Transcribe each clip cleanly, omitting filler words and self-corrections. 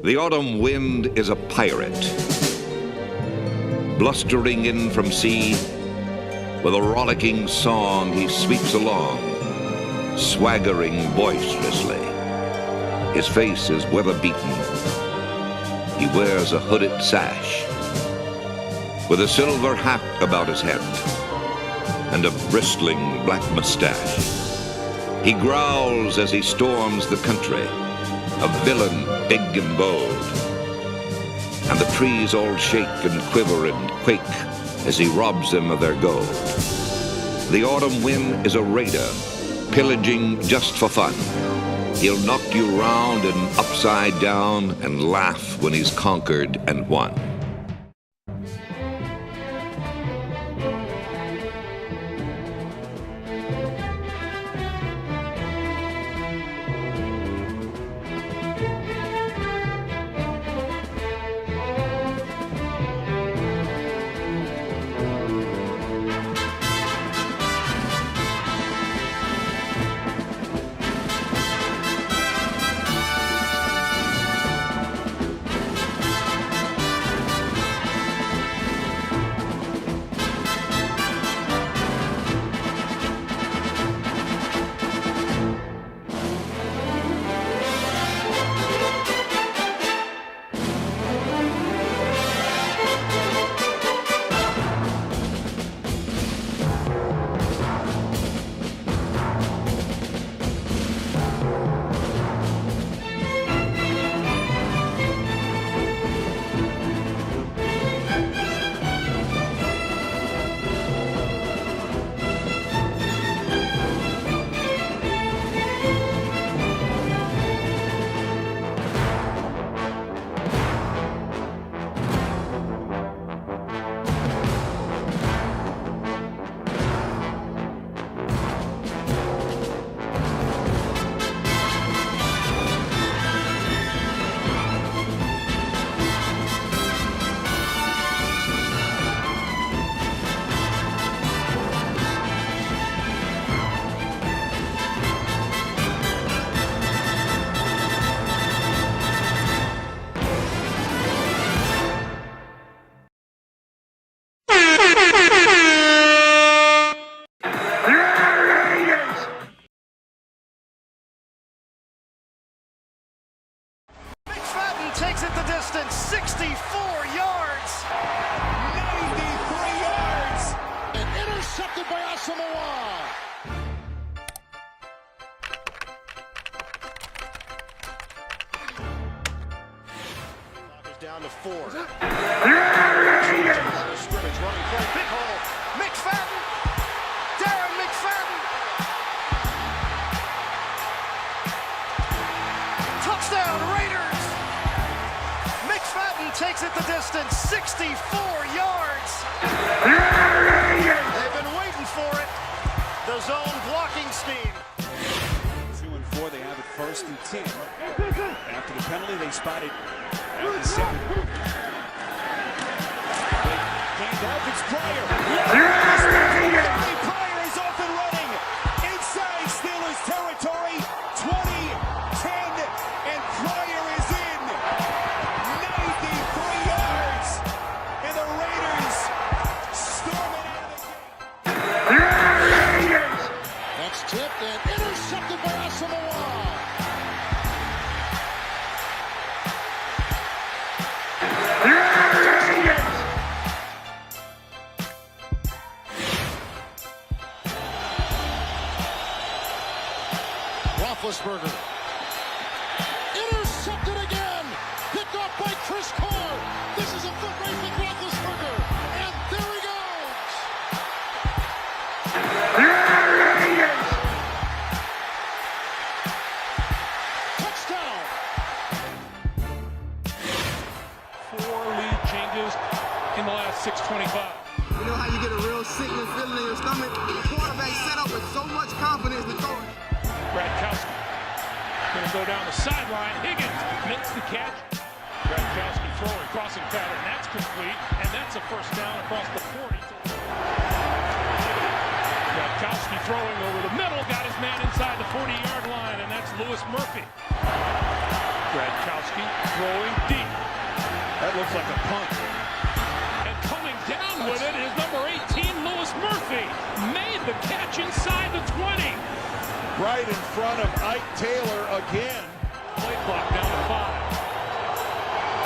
The autumn wind is a pirate, blustering in from sea. With a rollicking song he sweeps along, swaggering boisterously. His face is weather-beaten. He wears a hooded sash, with a silver hat about his head, and a bristling black mustache. He growls as he storms the country, a villain big and bold. And the trees all shake and quiver and quake as he robs them of their gold. The autumn wind is a raider, pillaging just for fun. He'll knock you round and upside down and laugh when he's conquered and won. Takes it the distance, 64 yards. 93 yards. And intercepted by Asamoah. Clock is down to 4. Scrimmage running play, big hole. McFadden. Darren McFadden. Touchdown, Raiders. McFadden takes it the distance, 64 yards. They've been waiting for it. The zone blocking scheme. 2 and 4, they have it 1st and 10. After the penalty, they spotted at the 7. They gained Alvin's Pryor. Pryor is off and running. Inside Steelers territory. 20, 10, and Pryor is in. 93 yards. And the Raiders storming out of the game. That's tipped and intercepted by Asamoah. Roethlisberger. Intercepted again. Picked up by Chris Carr. This is a foot race with Roethlisberger. And there he goes. Touchdown. 4 lead changes in the last 6:25. You know how you get a real sickening feeling in your stomach? The quarterback set up with so much confidence to throw it. Bradkowski going to go down the sideline. Higgins makes the catch. Bradkowski throwing, crossing pattern. That's complete, and that's a first down across the 40. Bradkowski throwing over the middle, got his man inside the 40-yard line, and that's Lewis Murphy. Bradkowski throwing, punt. And coming down with it is number 18, Lewis Murphy. Made the catch inside the 20. Right in front of Ike Taylor again. Play clock down to 5.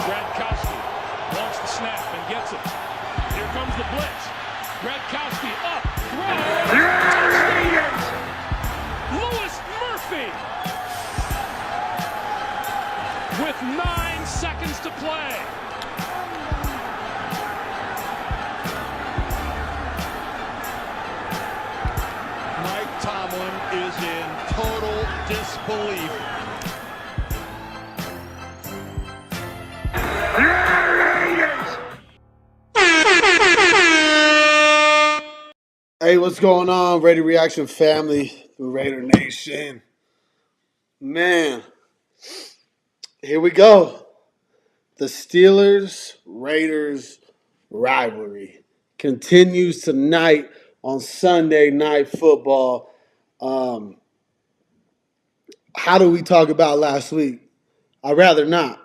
Gradkowski wants the snap and gets it. Here comes the blitz. Gradkowski up, throw. Lewis Murphy with 9 seconds to play. Mike Tomlin is in total disbelief. Hey, what's going on, ReAction family, the Raider Nation? Man, here we go. The Steelers-Raiders rivalry continues tonight on Sunday Night Football. How do we talk about last week? I'd rather not.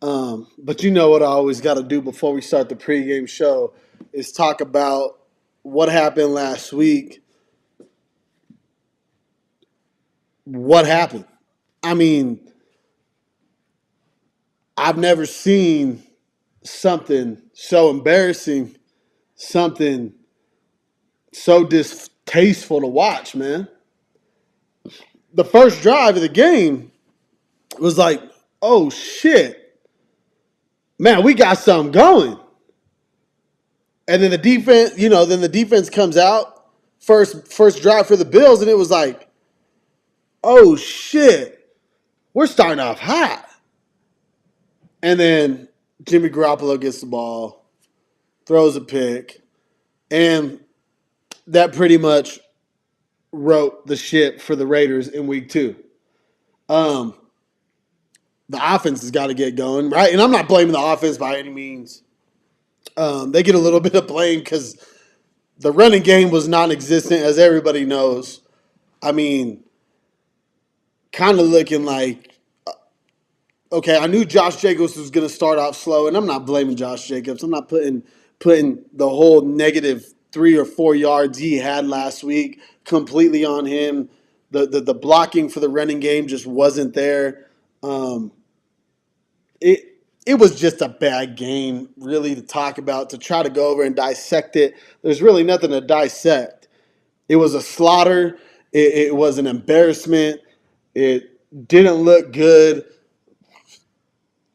But you know what I always got to do before we start the pregame show is talk about what happened last week. What happened? I mean, I've never seen something so embarrassing, something so distasteful to watch, man. The first drive of the game was like, oh, shit. Man, we got something going. And then the defense comes out, first drive for the Bills, and it was like, oh, shit, we're starting off hot. And then Jimmy Garoppolo gets the ball, throws a pick, and that pretty much wrote the ship for the Raiders in week 2. The offense has got to get going, right? And I'm not blaming the offense by any means. They get a little bit of blame because the running game was non-existent, as everybody knows. I mean, kind of looking like, okay, I knew Josh Jacobs was going to start off slow, and I'm not blaming Josh Jacobs. I'm not putting the whole negative 3 or 4 yards he had last week completely on him. The blocking for the running game just wasn't there. It was just a bad game, really, to talk about, to try to go over and dissect it. There's really nothing to dissect. It was a slaughter. It was an embarrassment. It didn't look good.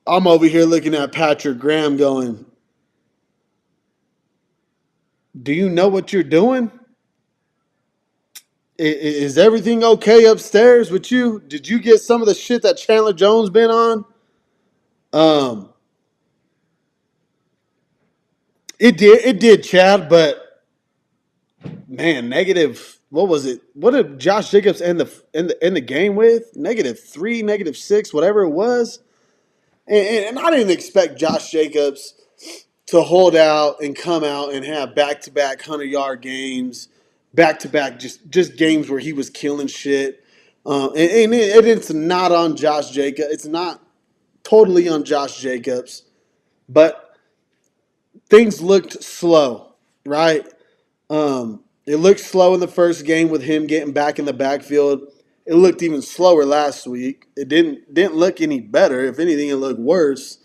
I'm over here looking at Patrick Graham going, do you know what you're doing? Is everything okay upstairs with you? Did you get some of the shit that Chandler Jones been on? It did, Chad, but man, negative. What was it? What did Josh Jacobs end the game with? -3, -6, whatever it was. And I didn't expect Josh Jacobs to hold out and come out and have back-to-back 100-yard games, back-to-back just games where he was killing shit. And it's not on Josh Jacobs. It's not totally on Josh Jacobs, but things looked slow, right? It looked slow in the first game with him getting back in the backfield. It looked even slower last week. It didn't look any better. If anything, it looked worse.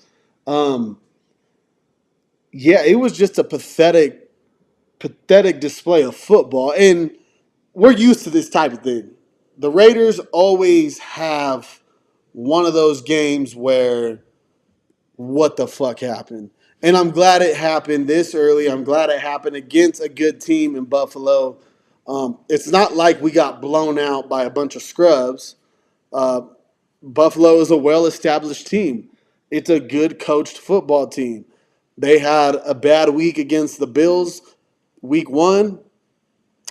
Yeah, it was just a pathetic display of football. And we're used to this type of thing. The Raiders always have one of those games where what the fuck happened? And I'm glad it happened this early. I'm glad it happened against a good team in Buffalo. It's not like we got blown out by a bunch of scrubs. Buffalo is a well-established team. It's a good coached football team. They had a bad week against the Bills week 1.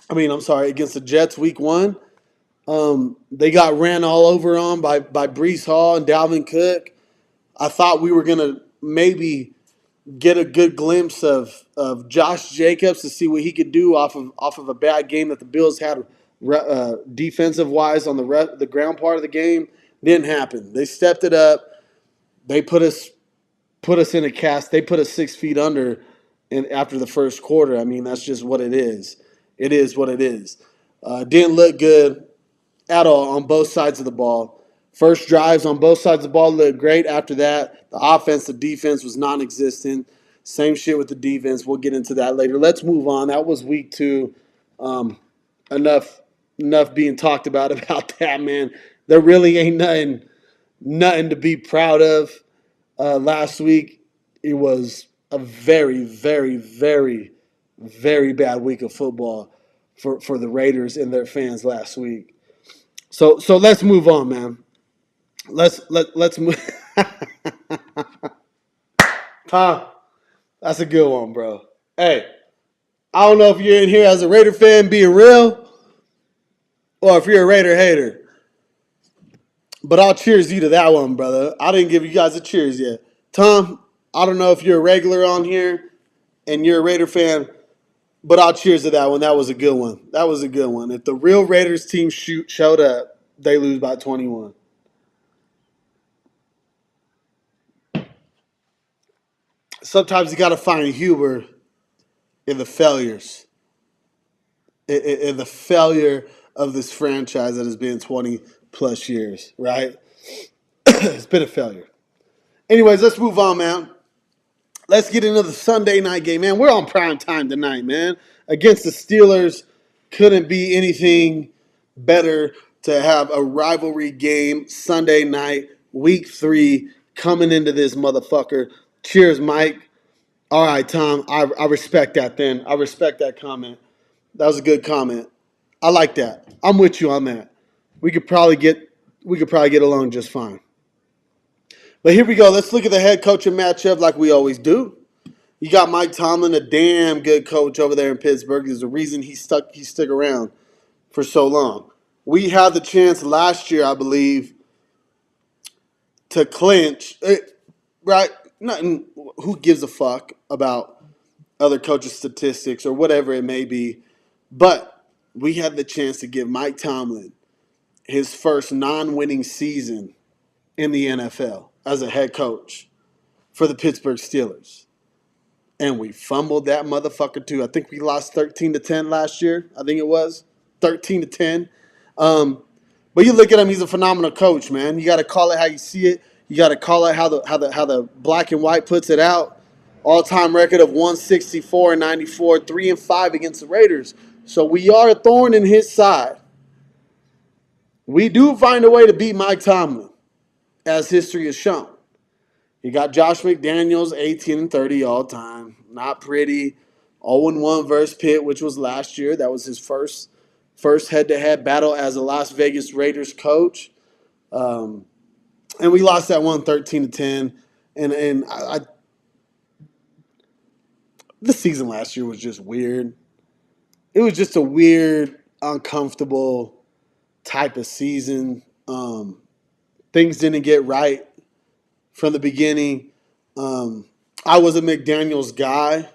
Against the Jets week 1. They got ran all over on by Breece Hall and Dalvin Cook. I thought we were going to maybe get a good glimpse of Josh Jacobs to see what he could do off of a bad game that the Bills had defensive-wise on the ground part of the game. Didn't happen. They stepped it up. They put us put us in a cast. They put us 6 feet under after the first quarter. I mean, that's just what it is. It is what it is. Didn't look good at all on both sides of the ball. First drives on both sides of the ball looked great. After that, the offense, the defense was non-existent. Same shit with the defense. We'll get into that later. Let's move on. That was week 2. Enough being talked about that, man. There really ain't nothing to be proud of. Last week, it was a very, very, very, very bad week of football for the Raiders and their fans last week. So let's move on, man. Let's move. Huh? That's a good one, bro. Hey, I don't know if you're in here as a Raider fan being real or if you're a Raider hater. But I'll cheers you to that one, brother. I didn't give you guys a cheers yet. Tom, I don't know if you're a regular on here and you're a Raider fan, but I'll cheers to that one. That was a good one. That was a good one. If the real Raiders team showed up, they lose by 21. Sometimes you got to find humor in the failures, in the failure of this franchise that has been 20 plus years, right? It's been a failure. Anyways, let's move on, man. Let's get into the Sunday night game, man. We're on prime time tonight, man. Against the Steelers, couldn't be anything better to have a rivalry game Sunday night, week 3, coming into this motherfucker. Cheers, Mike. All right, Tom. I respect that, then. I respect that comment. That was a good comment. I like that. I'm with you on that. We could probably get along just fine. But here we go. Let's look at the head coaching matchup like we always do. You got Mike Tomlin, a damn good coach over there in Pittsburgh. There's a reason he stuck around for so long. We had the chance last year, I believe, to clinch. Right? Nothing. Who gives a fuck about other coaches' statistics or whatever it may be? But we had the chance to give Mike Tomlin his first non-winning season in the NFL as a head coach for the Pittsburgh Steelers. And we fumbled that motherfucker too. I think we lost 13-10 last year. I think it was 13-10. But you look at him; he's a phenomenal coach, man. You got to call it how you see it. You got to call it how the black and white puts it out. All-time record of 164-94, 3-5 against the Raiders. So we are a thorn in his side. We do find a way to beat Mike Tomlin, as history has shown. You got Josh McDaniels, 18-30 all time. Not pretty. 0-1 versus Pitt, which was last year. That was his first head-to-head battle as a Las Vegas Raiders coach. And we lost that one 13-10. And the season last year was just weird. It was just a weird, uncomfortable type of season. Things didn't get right from the beginning. I was a McDaniels guy,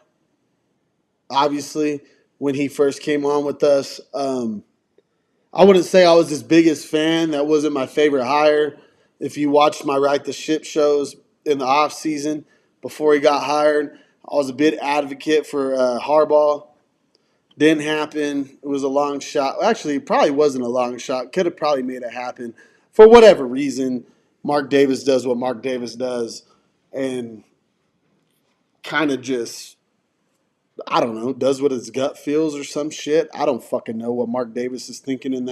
obviously, when he first came on with us. I wouldn't say I was his biggest fan. That wasn't my favorite hire. If you watched my Right the Ship shows in the off season before he got hired, I was a bit advocate for Harbaugh. Didn't happen. It was a long shot. Actually, it probably wasn't a long shot. Could have probably made it happen. For whatever reason, Mark Davis does what Mark Davis does and kind of just, I don't know, does what his gut feels or some shit. I don't fucking know what Mark Davis is thinking in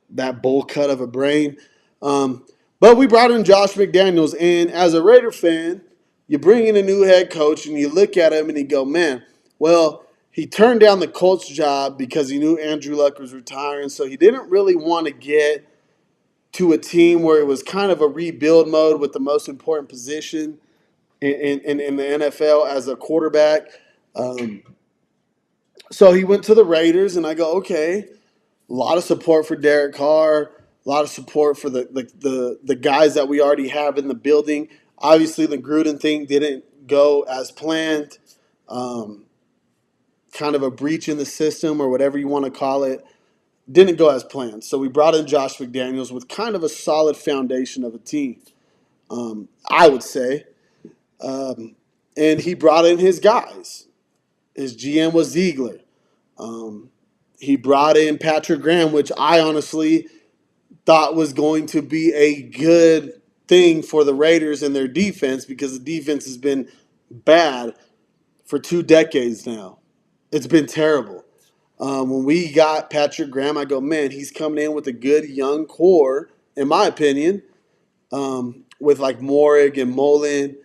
that bull cut of a brain. But we brought in Josh McDaniels, and as a Raider fan, you bring in a new head coach and you look at him and you go, man, well, he turned down the Colts job because he knew Andrew Luck was retiring, so he didn't really want to get to a team where it was kind of a rebuild mode with the most important position in the NFL as a quarterback. So he went to the Raiders, and I go, okay, a lot of support for Derek Carr, a lot of support for the guys that we already have in the building. Obviously, the Gruden thing didn't go as planned. Kind of a breach in the system or whatever you want to call it. Didn't go as planned. So we brought in Josh McDaniels with kind of a solid foundation of a team, I would say. And he brought in his guys. His GM was Ziegler. He brought in Patrick Graham, which I honestly thought was going to be a good thing for the Raiders and their defense because the defense has been bad for 2 decades now. It's been terrible. When we got Patrick Graham, I go, man, he's coming in with a good young core, in my opinion, with like Morig and Mullen.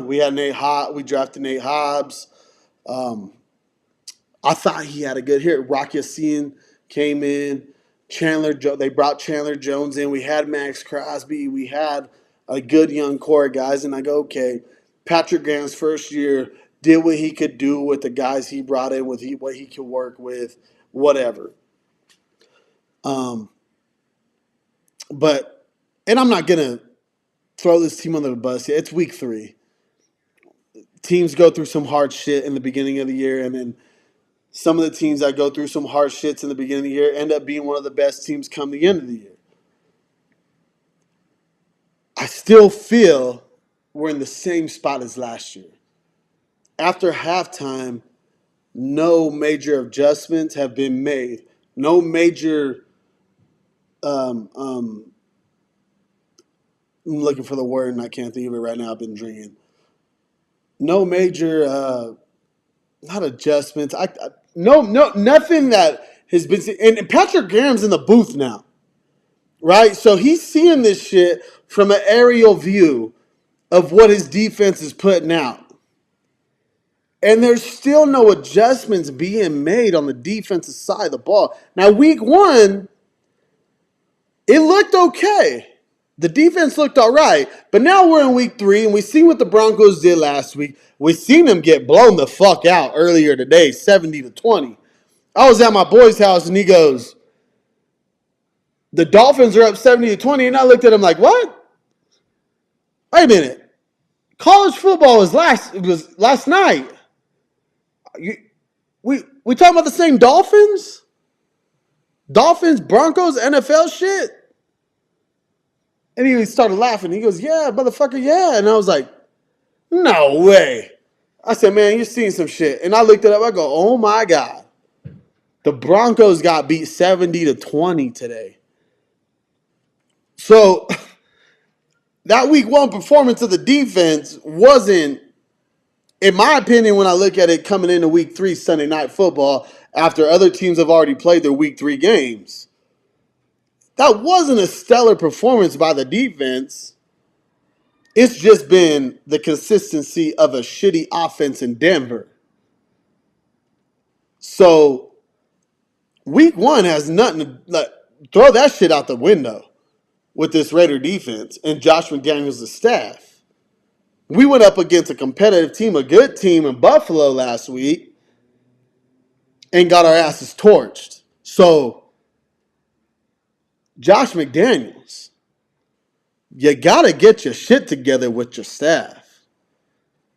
We had we drafted Nate Hobbs. I thought he had a good hit. Rocky Yassin came in. They brought Chandler Jones in. We had Max Crosby. We had a good young core of guys. And I go, okay, Patrick Graham's first year did what he could do with the guys he brought in, with what he could work with, whatever. And I'm not going to throw this team under the bus yet. It's week 3. Teams go through some hard shit in the beginning of the year, and then some of the teams that go through some hard shits in the beginning of the year end up being one of the best teams come the end of the year. I still feel we're in the same spot as last year. After halftime, no major adjustments have been made. No major, I'm looking for the word and I can't think of it right now. I've been drinking. No major, not adjustments. Nothing that has been seen. And Patrick Graham's in the booth now, right? So he's seeing this shit from an aerial view of what his defense is putting out. And there's still no adjustments being made on the defensive side of the ball. Now, week 1, it looked okay. The defense looked all right. But now we're in week 3, and we see what the Broncos did last week. We seen them get blown the fuck out earlier today, 70-20. I was at my boy's house, and he goes, the Dolphins are up 70-20. And I looked at him like, what? Wait a minute. College football was last night. We talking about the same Dolphins? Dolphins, Broncos, NFL shit? And he started laughing. He goes, yeah, motherfucker, yeah. And I was like, no way. I said, man, you're seeing some shit. And I looked it up. I go, oh, my God. The Broncos got beat 70-20 today. So that week 1 performance of the defense wasn't, in my opinion, when I look at it coming into week 3 Sunday Night Football, after other teams have already played their week 3 games, that wasn't a stellar performance by the defense. It's just been the consistency of a shitty offense in Denver. So week 1 has nothing to throw that shit out the window with this Raider defense and Josh McDaniels' staff. We went up against a competitive team, a good team in Buffalo last week, and got our asses torched. So, Josh McDaniels, you got to get your shit together with your staff.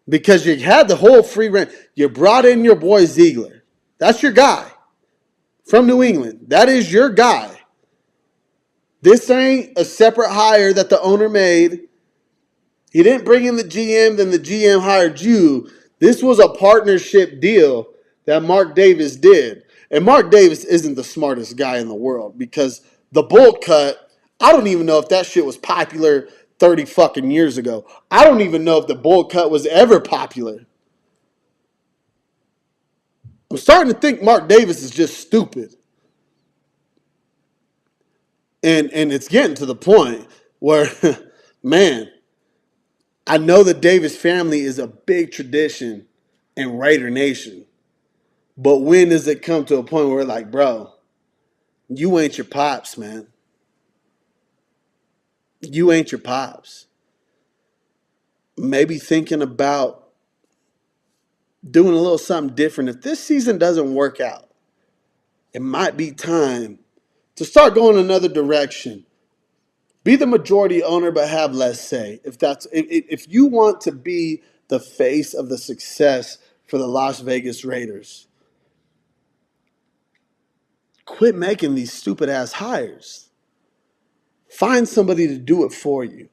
Because you had the whole free reign. You brought in your boy Ziegler. That's your guy from New England. That is your guy. This ain't a separate hire that the owner made. He didn't bring in the GM, then the GM hired you. This was a partnership deal that Mark Davis did. And Mark Davis isn't the smartest guy in the world because the bowl cut, I don't even know if that shit was popular 30 fucking years ago. I don't even know if the bowl cut was ever popular. I'm starting to think Mark Davis is just stupid. And it's getting to the point where, man, I know the Davis family is a big tradition in Raider Nation. But when does it come to a point where like, bro, you ain't your pops, man. You ain't your pops. Maybe thinking about doing a little something different. If this season doesn't work out, it might be time to start going another direction. Be the majority owner, but have less say. If you want to be the face of the success for the Las Vegas Raiders, quit making these stupid ass hires. Find somebody to do it for you.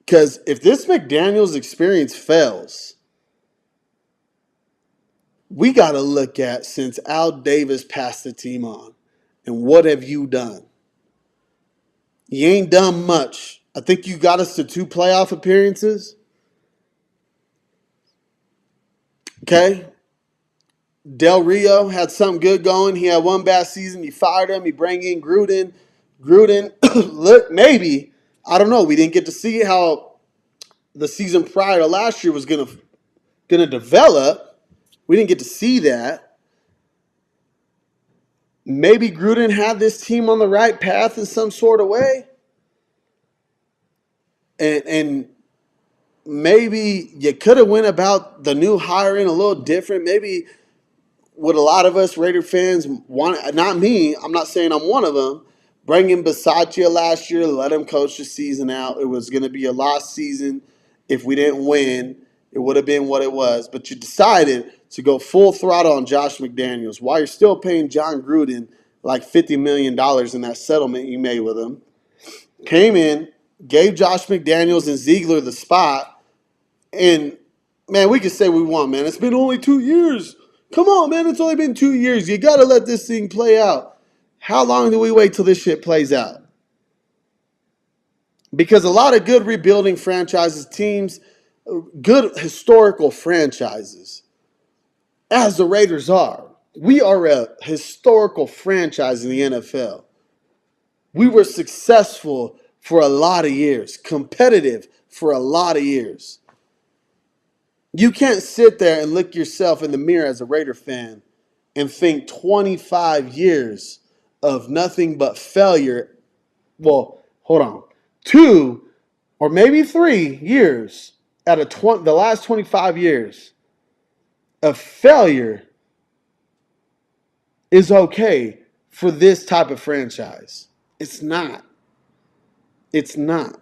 Because if this McDaniels experience fails, we got to look at since Al Davis passed the team on, and what have you done? You ain't done much. I think you got us to 2 playoff appearances. Okay? Del Rio had something good going. He had one bad season. You fired him. You bring in Gruden. Gruden, look, maybe. I don't know. We didn't get to see how the season prior to last year was gonna develop. We didn't get to see that. Maybe Gruden had this team on the right path in some sort of way. And maybe you could have went about the new hiring a little different. Maybe what a lot of us Raider fans want, not me, I'm not saying I'm one of them, bring in Bisaccia last year, let him coach the season out. It was going to be a lost season. If we didn't win, it would have been what it was. But you decided to go full throttle on Josh McDaniels while you're still paying John Gruden like $50 million in that settlement you made with him. Came in, gave Josh McDaniels and Ziegler the spot, and, man, we can say we want, man. It's been only 2 years. Come on, man. It's only been 2 years. You got to let this thing play out. How long do we wait till this shit plays out? Because a lot of good rebuilding franchises, teams, good historical franchises, as the Raiders are. We are a historical franchise in the NFL. We were successful for a lot of years, competitive for a lot of years. You can't sit there and look yourself in the mirror as a Raider fan and think 25 years of nothing but failure. Well, hold on. 2 or maybe 3 years out of the last 25 years of failure is okay for this type of franchise. It's not. It's not.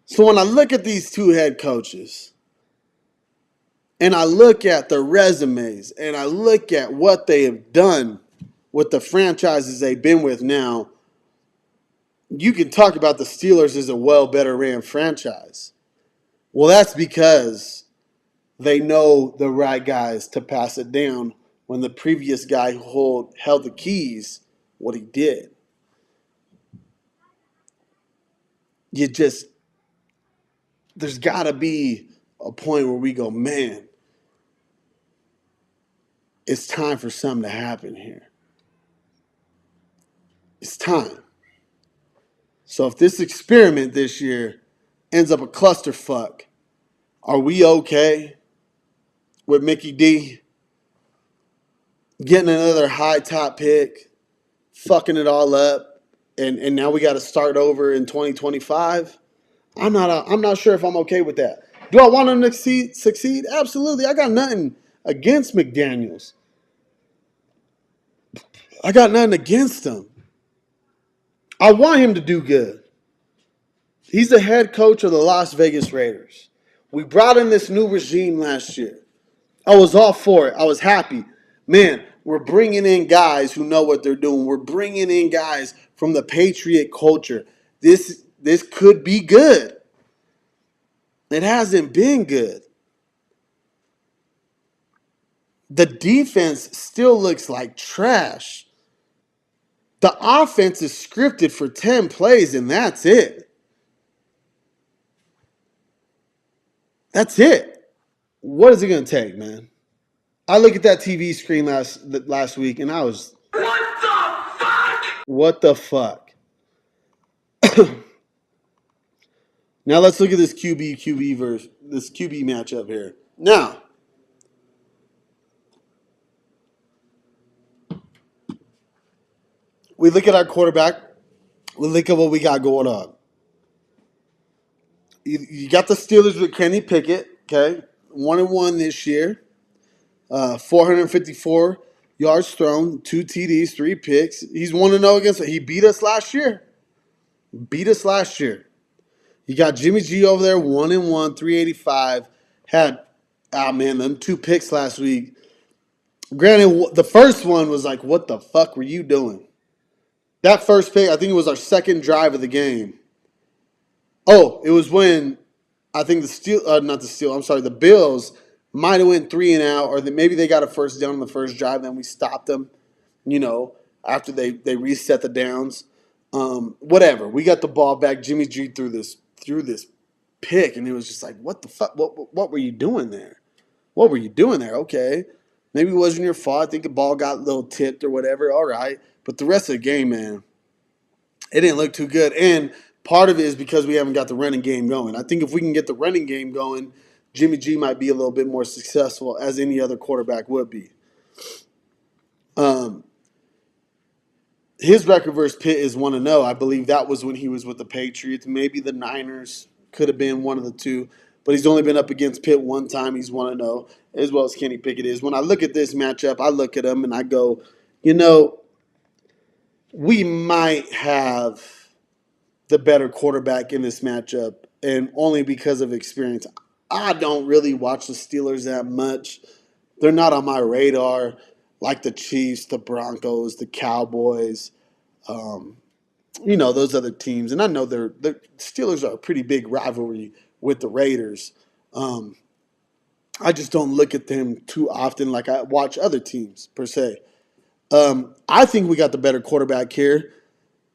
So when I look at these 2 head coaches, and I look at the resumes, and I look at what they have done with the franchises they've been with now, you can talk about the Steelers as a better ran franchise. Well, that's because they know the right guys to pass it down when the previous guy who held the keys, what he did. There's got to be a point where we go, man, it's time for something to happen here. It's time. So if this experiment this year ends up a clusterfuck, are we okay with Mickey D getting another high top pick, fucking it all up, and now we got to start over in 2025? I'm not sure if I'm okay with that. Do I want him to succeed? Absolutely. I got nothing against McDaniels. I got nothing against him. I want him to do good. He's the head coach of the Las Vegas Raiders. We brought in this new regime last year. I was all for it. I was happy. Man, we're bringing in guys who know what they're doing. We're bringing in guys from the Patriot culture. This could be good. It hasn't been good. The defense still looks like trash. The offense is scripted for 10 plays, and that's it. That's it. What is it going to take, man? I look at that TV screen last week, and I was, what the fuck? What the fuck? Now let's look at this QB verse, this QB matchup here. Now, we look at our quarterback. We look at what we got going on. You got the Steelers with Kenny Pickett, okay? 1-1 this year. 454 yards thrown, 2 TDs, 3 picks. He's 1-0 against it. He beat us last year. You got Jimmy G over there, 1-1, 385. Had, them 2 picks last week. Granted, the first one was like, what the fuck were you doing? That first pick, I think it was our second drive of the game. Oh, it was when I think the Bills might have went 3-and-out, or maybe they got a first down on the first drive, then we stopped them, after they reset the downs. Whatever. We got the ball back. Jimmy G threw this pick, and it was just like, what the fuck? What were you doing there? What were you doing there? Okay. Maybe it wasn't your fault. I think the ball got a little tipped or whatever. All right. But the rest of the game, man, it didn't look too good. And part of it is because we haven't got the running game going. I think if we can get the running game going, Jimmy G might be a little bit more successful as any other quarterback would be. His record versus Pitt is 1-0. I believe that was when he was with the Patriots. Maybe the Niners could have been one of the two. But he's only been up against Pitt one time. He's 1-0, as well as Kenny Pickett is. When I look at this matchup, I look at him and I go, we might have the better quarterback in this matchup, and only because of experience. I don't really watch the Steelers that much. They're not on my radar like the Chiefs, the Broncos, the Cowboys, those other teams. And I know the Steelers are a pretty big rivalry with the Raiders. I just don't look at them too often like I watch other teams, per se. I think we got the better quarterback here,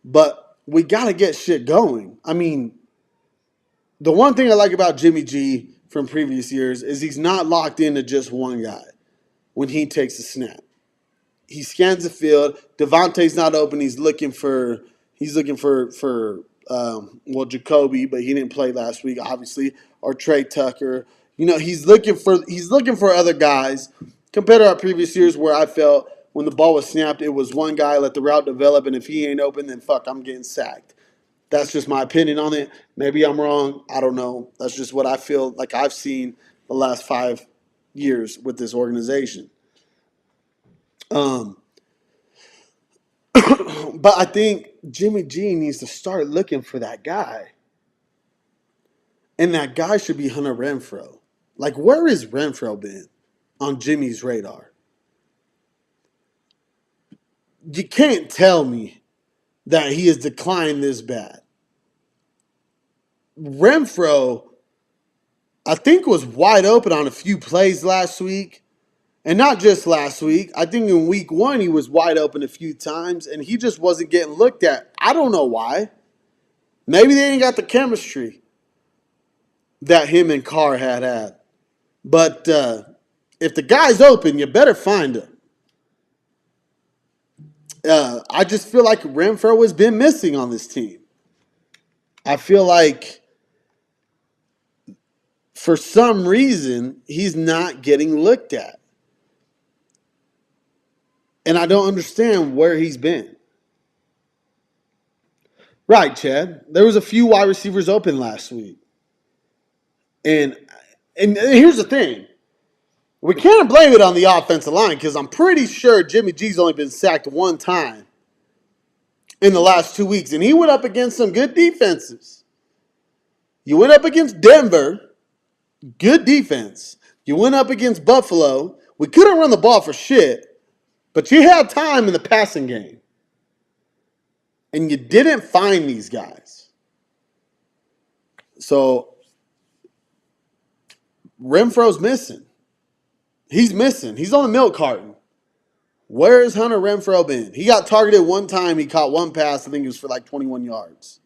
but we got to get shit going. I mean, the one thing I like about Jimmy G from previous years is he's not locked into just one guy when he takes a snap. He scans the field. Devontae's not open. He's looking for Jacoby, but he didn't play last week, obviously, or Trey Tucker. He's looking for other guys. Compared to our previous years, where I felt when the ball was snapped, it was one guy, let the route develop, and if he ain't open, then fuck, I'm getting sacked. That's just my opinion on it. Maybe I'm wrong. I don't know. That's just what I feel like I've seen the last 5 years with this organization. But I think Jimmy G needs to start looking for that guy. And that guy should be Hunter Renfrow. Like, where has Renfrow been on Jimmy's radar? You can't tell me that he has declined this bad. Renfrow, I think, was wide open on a few plays last week. And not just last week. I think in week 1 he was wide open a few times, and he just wasn't getting looked at. I don't know why. Maybe they ain't got the chemistry that him and Carr had. But if the guy's open, you better find him. I just feel like Renfrow has been missing on this team. I feel like for some reason he's not getting looked at. And I don't understand where he's been. Right, Chad. There was a few wide receivers open last week. And here's the thing. We can't blame it on the offensive line because I'm pretty sure Jimmy G's only been sacked one time in the last 2 weeks. And he went up against some good defenses. You went up against Denver, good defense. You went up against Buffalo. We couldn't run the ball for shit, but you had time in the passing game. And you didn't find these guys. So Renfro's missing. He's missing. He's on the milk carton. Where has Hunter Renfrow been? He got targeted one time. He caught one pass. I think it was for like 21 yards.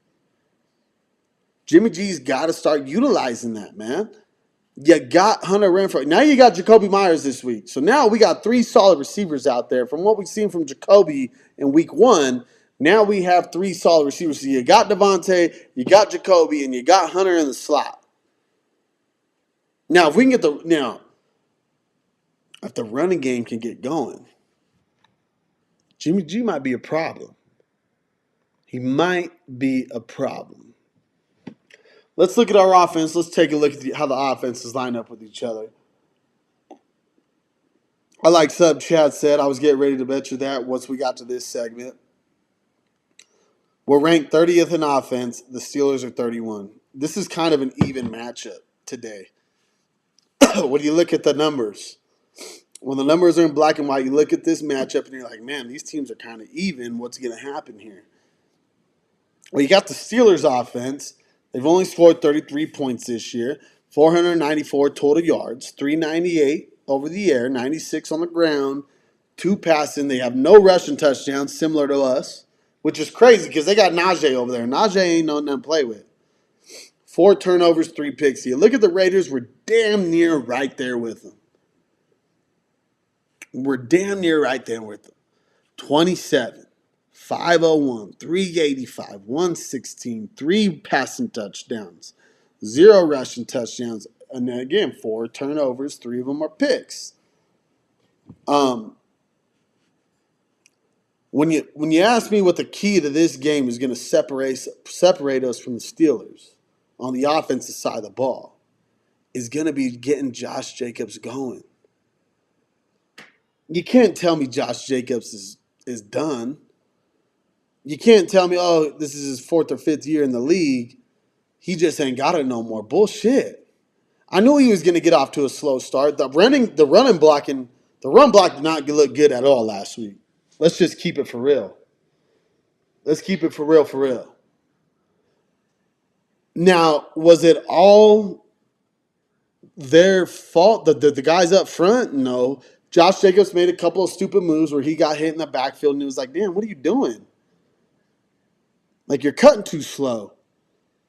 Jimmy G's got to start utilizing that, man. You got Hunter Renfrow. Now you got Jacoby Myers this week. So now we got 3 solid receivers out there. From what we've seen from Jacoby in week 1, now we have 3 solid receivers. So you got Devontae, you got Jacoby, and you got Hunter in the slot. Now, if we can get if the running game can get going, Jimmy G might be a problem. He might be a problem. Let's look at our offense. Let's take a look at how the offenses line up with each other. I like Sub Chad said. I was getting ready to bet you that once we got to this segment. We're ranked 30th in offense. The Steelers are 31. This is kind of an even matchup today. When you look at the numbers, when the numbers are in black and white, you look at this matchup and you're like, man, these teams are kind of even. What's going to happen here? Well, you got the Steelers offense They've only scored 33 points this year, 494 total yards, 398 over the air, 96 on the ground, 2 passing. They have no rushing touchdowns, similar to us, which is crazy because they got Najee over there. Najee ain't nothing to play with. 4 turnovers, 3 picks. You look at the Raiders, we're damn near right there with them. We're damn near right there with them. 27, 501, 385, 116, 3 passing touchdowns, 0 rushing touchdowns, and then again, 4 turnovers, 3 of them are picks. When you ask me what the key to this game is going to separate us from the Steelers on the offensive side of the ball, is going to be getting Josh Jacobs going. You can't tell me Josh Jacobs is done. You can't tell me, oh, this is his 4th or 5th year in the league. He just ain't got it no more. Bullshit. I knew he was going to get off to a slow start. The run block did not look good at all last week. Let's just keep it for real. Let's keep it for real. Now, was it all their fault? The guys up front? No. Josh Jacobs made a couple of stupid moves where he got hit in the backfield and he was like, damn, what are you doing? Like, you're cutting too slow.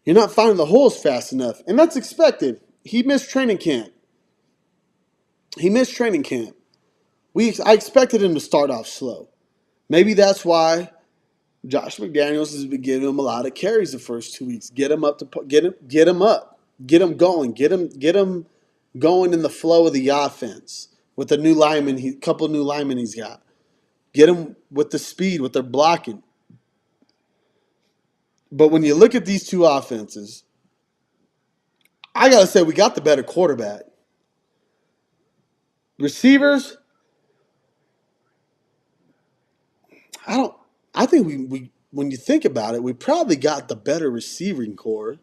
You're not finding the holes fast enough. And that's expected. He missed training camp. I expected him to start off slow. Maybe that's why Josh McDaniels has been giving him a lot of carries the first 2 weeks. Get him up. Get him going. Get him going in the flow of the offense with the new lineman. Couple new linemen he's got. Get him with the speed, with their blocking. But when you look at these two offenses, I got to say we got the better quarterback. Receivers, I think we when you think about it, we probably got the better receiving core.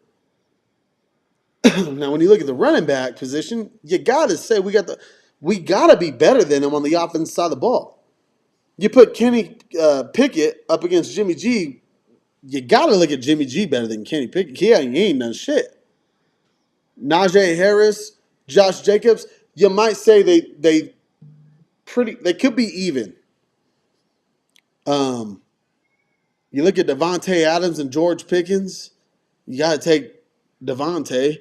Now, when you look at the running back position, you got to say we got to be better than them on the offensive side of the ball. You put Kenny Pickett up against Jimmy G, you got to look at Jimmy G better than Kenny Pickett. He ain't done shit. Najee Harris, Josh Jacobs, you might say they could be even. You look at Devontae Adams and George Pickens, you got to take Devontae.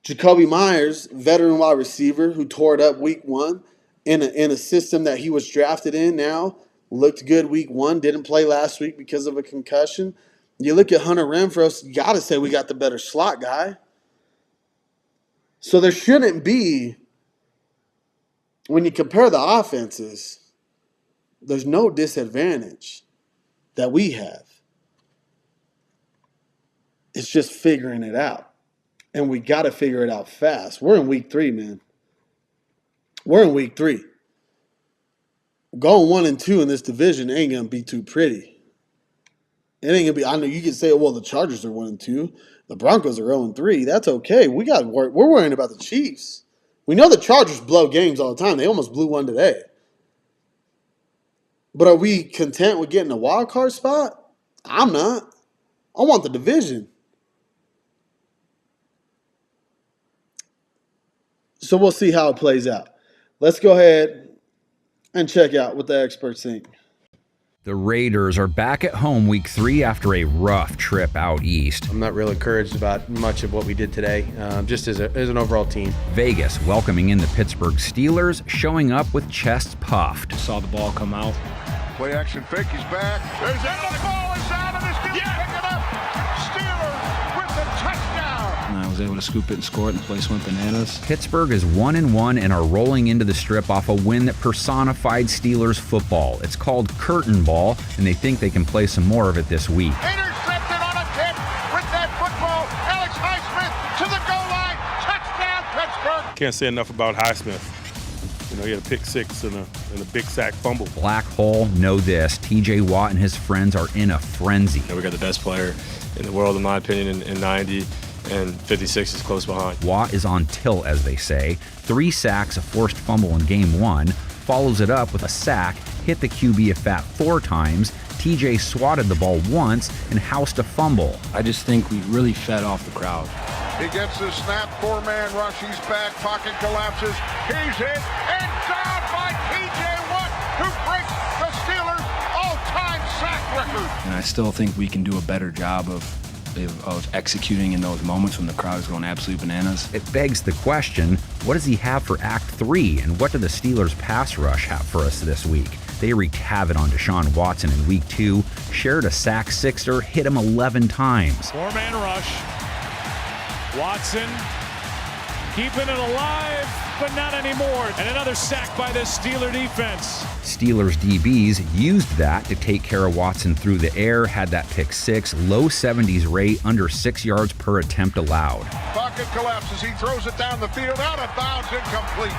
Jacoby Myers, veteran wide receiver who tore it up week 1 in a system that he was drafted in now. Looked good week 1, didn't play last week because of a concussion. You look at Hunter Renfrow, you got to say we got the better slot guy. So there shouldn't be, when you compare the offenses, there's no disadvantage that we have. It's just figuring it out. And we got to figure it out fast. We're in week 3, man. We're in week 3. Going 1-2 in this division ain't going to be too pretty. It ain't going to be, I know you can say, well, the Chargers are 1-2. The Broncos are 0-3. That's okay. We're worrying about the Chiefs. We know the Chargers blow games all the time. They almost blew one today. But are we content with getting a wild card spot? I'm not. I want the division. So we'll see how it plays out. Let's go ahead and check out what the experts think. The Raiders are back at home week 3 after a rough trip out east. I'm not real encouraged about much of what we did today, just as an overall team. Vegas welcoming in the Pittsburgh Steelers, showing up with chests puffed. Saw the ball come out. Play action fake, he's back. There's the ball is out, and the Steelers pick it up. Steelers with the touchdown. And I was able to scoop it and score it, and the place went bananas. Pittsburgh is 1-1 and are rolling into the Strip off a win that personified Steelers football. It's called curtain ball, and they think they can play some more of it this week. Intercepted on a tip with that football. Alex Highsmith to the goal line. Touchdown, Pittsburgh. Can't say enough about Highsmith. You know, he had a pick 6 and a big sack fumble. Black Hole, know this. TJ Watt and his friends are in a frenzy. We got the best player in the world, in my opinion, in 90, and 56 is close behind. Watt is on tilt, as they say. 3 sacks, a forced fumble in game 1. follows it up with a sack, hit the QB a fat 4 times, TJ swatted the ball once, and housed a fumble. I just think we really fed off the crowd. He gets the snap, 4-man rush, he's back, pocket collapses, he's hit, and down by TJ Watt, who breaks the Steelers' all-time sack record. And I still think we can do a better job of executing in those moments when the crowd is going absolutely bananas. It begs the question, what does he have for Act 3, and what do the Steelers' pass rush have for us this week? They wreaked havoc on Deshaun Watson in Week 2, shared a sack sixer, hit him 11 times. 4-man rush. Watson keeping it alive, but not anymore. And another sack by the Steeler defense. Steelers DBs used that to take care of Watson through the air, had that pick 6, low 70s rate, under 6 yards per attempt allowed. Pocket collapses, he throws it down the field, out of bounds, incomplete.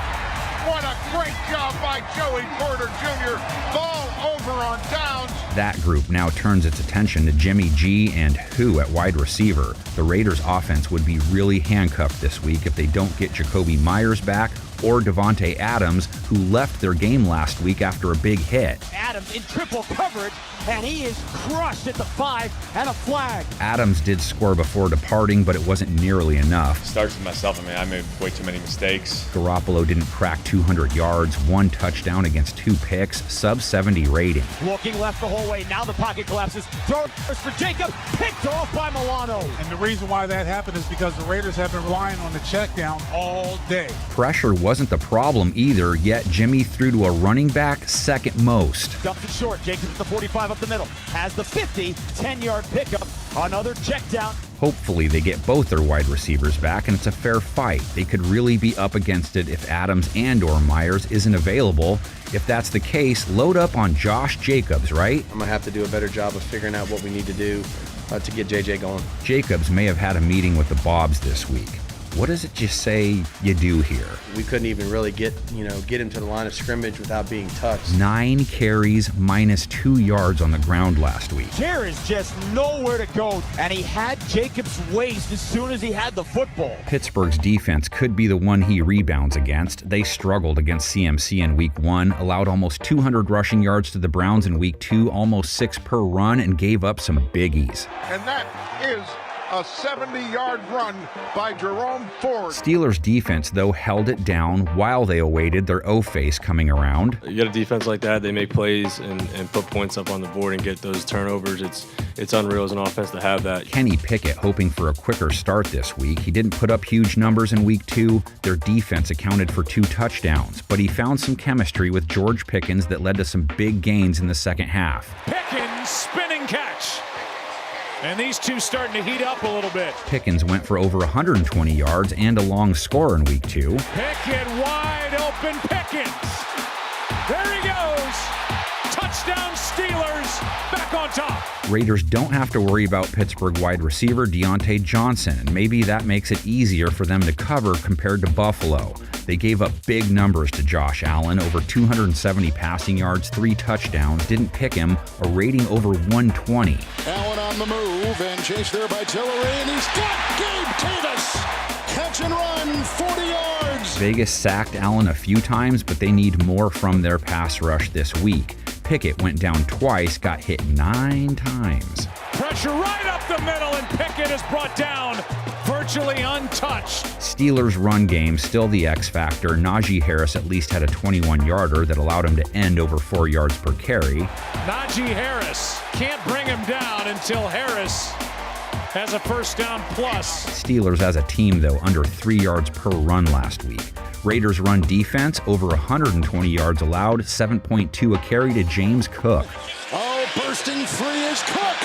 What a great job by Joey Porter Jr. Ball over on downs. That group now turns its attention to Jimmy G and who at wide receiver. The Raiders' offense would be really handcuffed this week if they don't get Jacoby Myers back or Devontae Adams, who left their game last week after a big hit. Adams in triple coverage, and he is crushed at the 5 and a flag. Adams did score before departing, but it wasn't nearly enough. Starts with myself. I mean, I made way too many mistakes. Garoppolo didn't crack 200 yards, 1 touchdown against 2 picks, sub 70 rating. Looking left the whole way, now the pocket collapses. Throw for Jacob, picked off by Milano. And the reason why that happened is because the Raiders have been relying on the check down all day. Pressure wasn't the problem either, yet Jimmy threw to a running back second most. Dumps it short, Jacobs at the 45 up the middle. Has the 50, 10-yard pickup. Another check down. Hopefully they get both their wide receivers back and it's a fair fight. They could really be up against it if Adams and or Myers isn't available. If that's the case, load up on Josh Jacobs, right? I'm going to have to do a better job of figuring out what we need to do to get JJ going. Jacobs may have had a meeting with the Bobs this week. What does it just say you do here? We couldn't even really get him to the line of scrimmage without being touched. 9 carries, minus 2 yards on the ground last week. There is just nowhere to go, and he had Jacobs' waist as soon as he had the football. Pittsburgh's defense could be the one he rebounds against. They struggled against CMC in Week 1, allowed almost 200 rushing yards to the Browns in Week 2, almost 6 per run, and gave up some biggies. And that is a 70-yard run by Jerome Ford. Steelers defense, though, held it down while they awaited their O-face coming around. You got a defense like that, they make plays and put points up on the board and get those turnovers. It's unreal as an offense to have that. Kenny Pickett hoping for a quicker start this week. He didn't put up huge numbers in Week 2. Their defense accounted for 2 touchdowns, but he found some chemistry with George Pickens that led to some big gains in the second half. Pickens spinning catch. And these two starting to heat up a little bit. Pickens went for over 120 yards and a long score in Week 2. Pickett wide open Pickens. There he goes. Touchdown Steelers, back on top. Raiders don't have to worry about Pittsburgh wide receiver Deontay Johnson, and maybe that makes it easier for them to cover compared to Buffalo. They gave up big numbers to Josh Allen, over 270 passing yards, 3 touchdowns, didn't pick him, a rating over 120. Allen on the move, and chased there by Tillery, and he's got Gabe Davis. Catch and run, 40 yards. Vegas sacked Allen a few times, but they need more from their pass rush this week. Pickett went down twice, got hit 9 times. Pressure right up the middle, and Pickett is brought down, virtually untouched. Steelers' run game still the X factor. Najee Harris at least had a 21-yarder that allowed him to end over 4 yards per carry. Najee Harris can't bring him down until Harris has a first down plus. Steelers as a team, though, under 3 yards per run last week. Raiders' run defense, over 120 yards allowed, 7.2 a carry to James Cook. Oh, bursting free is Cook.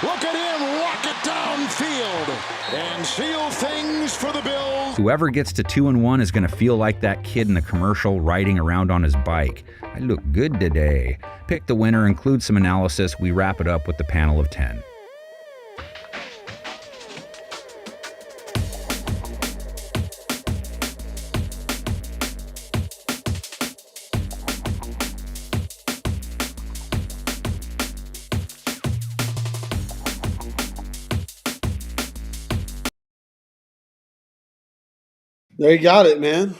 Look at him rocket downfield and seal things for the Bills. Whoever gets to 2-1 is going to feel like that kid in the commercial riding around on his bike. I look good today. Pick the winner, include some analysis. We wrap it up with the panel of 10. There you got it, man.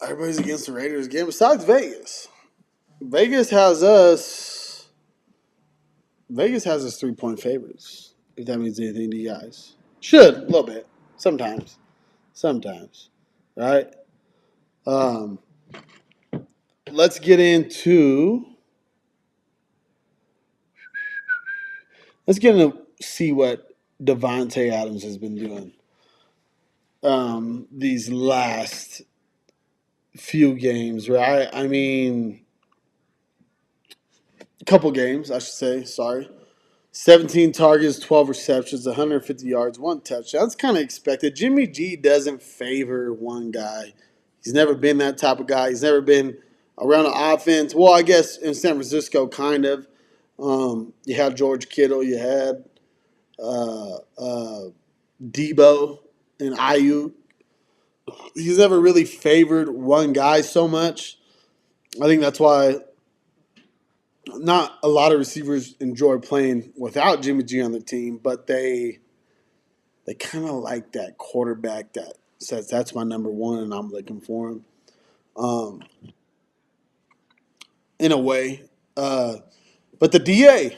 Everybody's against the Raiders again besides Vegas. Vegas has us 3-point favorites, if that means anything to you guys. Should, a little bit. Sometimes. Right? Let's get into see what Davante Adams has been doing these last few games, right? I mean, a couple games, I should say. Sorry. 17 targets, 12 receptions, 150 yards, 1 touchdown. That's kind of expected. Jimmy G doesn't favor one guy. He's never been that type of guy. He's never been around the offense. Well, I guess in San Francisco, kind of. You had George Kittle. You had Debo and Ayuk. He's never really favored one guy so much. I think that's why not a lot of receivers enjoy playing without Jimmy G on the team, but they kind of like that quarterback that says that's my number one and I'm looking for him. In a way. But the DA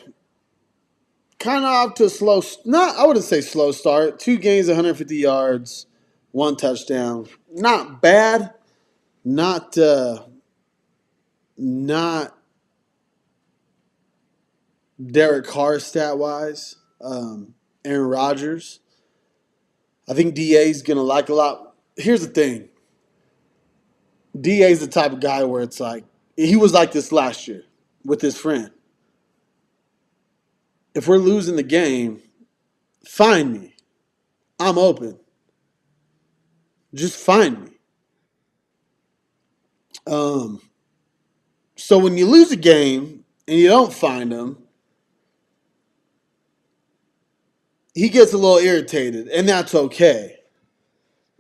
kind of off to a slow, I wouldn't say slow start. 2 games, 150 yards, 1 touchdown. Not bad. Not Derek Carr stat-wise. Aaron Rodgers. I think DA's going to like a lot. Here's the thing. DA's the type of guy where it's like, he was like this last year with his friend. If we're losing the game, find me. I'm open. Just find me. So when you lose a game and you don't find him, he gets a little irritated, and that's okay.